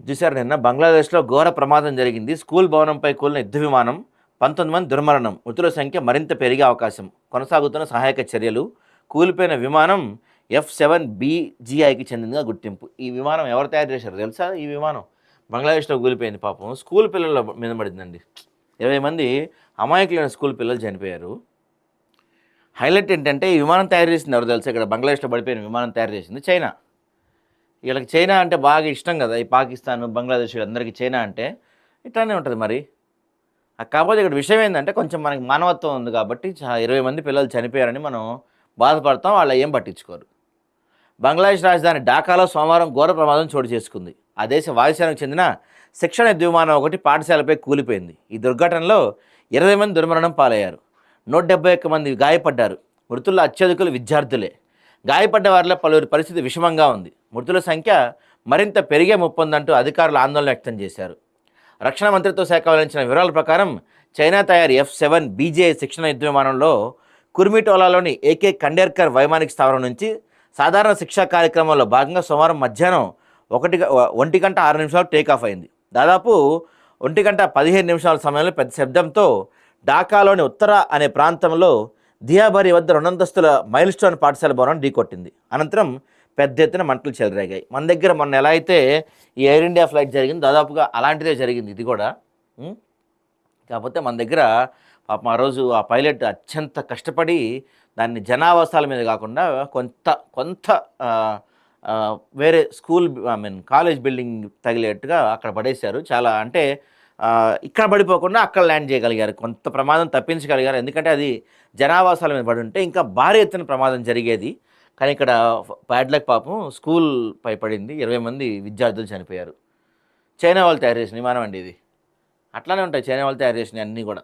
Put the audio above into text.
చూశారు నిన్న బంగ్లాదేశ్లో ఘోర ప్రమాదం జరిగింది. స్కూల్ భవనంపై కూలిన యుద్ధ విమానం, 19 మంది దుర్మరణం. మృతుల సంఖ్య మరింత పెరిగే అవకాశం. కొనసాగుతున్న సహాయక చర్యలు. కూలిపోయిన విమానం F-7BGIకి చెందినగా గుర్తింపు. ఈ విమానం ఎవరు తయారు చేశారు తెలుసా? ఈ విమానం బంగ్లాదేశ్లో కూలిపోయింది. పాపం స్కూల్ పిల్లల మీద పడిందండి. 20 మంది అమాయకులైన స్కూల్ పిల్లలు చనిపోయారు. హైలైట్ ఏంటంటే ఈ విమానం తయారు చేసింది ఎవరు తెలుసా? ఇక్కడ బంగ్లాదేశ్లో పడిపోయిన విమానం తయారు చేసింది చైనా. వీళ్ళకి చైనా అంటే బాగా ఇష్టం కదా, ఈ పాకిస్తాన్, బంగ్లాదేశ్ అందరికీ చైనా అంటే ఇట్లానే ఉంటుంది మరి. కాకపోతే ఇక్కడ విషయం ఏంటంటే కొంచెం మనకి మానవత్వం ఉంది కాబట్టి 20 మంది పిల్లలు చనిపోయారని మనం బాధపడతాం, వాళ్ళు ఏం పట్టించుకోరు. బంగ్లాదేశ్ రాజధాని ఢాకాలో సోమవారం ఘోర ప్రమాదం చోటు చేసుకుంది. ఆ దేశ వాయుసేనకు చెందిన శిక్షణ యుద్ధ విమానం ఒకటి పాఠశాలపై కూలిపోయింది. ఈ దుర్ఘటనలో 20 మంది దుర్మరణం పాలయ్యారు. 171 మంది గాయపడ్డారు. మృతుల్లో అత్యధికులు విద్యార్థులే. గాయపడ్డ వారిలో పలువురి పరిస్థితి విషమంగా ఉంది. మృతుల సంఖ్య మరింత పెరిగే ముప్పుందంటూ అధికారులు ఆందోళన వ్యక్తం చేశారు. రక్షణ మంత్రిత్వ శాఖ వెల్లడించిన వివరాల ప్రకారం చైనా తయారీ F-7BGI శిక్షణ యుద్ధ విమానంలో కుర్మిటోలాలోని AK ఖండేర్కర్ వైమానిక స్థావరం నుంచి సాధారణ శిక్షా కార్యక్రమంలో భాగంగా సోమవారం మధ్యాహ్నం 1 గంట 6 నిమిషాలు టేకాఫ్ అయింది. దాదాపు 1 గంట 15 నిమిషాల సమయంలో పెద్ద శబ్దంతో ఢాకాలోని ఉత్తర అనే ప్రాంతంలో దియాబరి వద్ద 2 అంతస్తుల మైల్ స్టోన్ పాఠశాల భవనం ఢీకొట్టింది. అనంతరం పెద్ద ఎత్తున మంటలు చెలరేగాయి. మన దగ్గర మొన్న ఎలా అయితే ఈ ఎయిర్ ఇండియా ఫ్లైట్ జరిగింది, దాదాపుగా అలాంటిదే జరిగింది ఇది కూడా. కాకపోతే మన దగ్గర పాపం ఆ రోజు ఆ పైలట్ అత్యంత కష్టపడి దాన్ని జనావాసాల మీద కాకుండా కొంత వేరే స్కూల్ కాలేజ్ బిల్డింగ్ తగిలేట్టుగా అక్కడ పడేశారు. చాలా అంటే ఇక్కడ పడిపోకుండా అక్కడ ల్యాండ్ చేయగలిగారు, కొంత ప్రమాదం తప్పించగలిగారు. ఎందుకంటే అది జనావాసాల మీద పడి ఉంటే ఇంకా భారీ ఎత్తున ప్రమాదం జరిగేది. కానీ ఇక్కడ బ్యాడ్ లక్, పాపం స్కూల్ పై పడింది, 20 మంది విద్యార్థులు చనిపోయారు. చైనా వాళ్ళు తయారు చేసిన విమానం అండి ఇది. అట్లానే ఉంటాయి చైనా వాళ్ళు తయారు చేసినవి అన్నీ కూడా.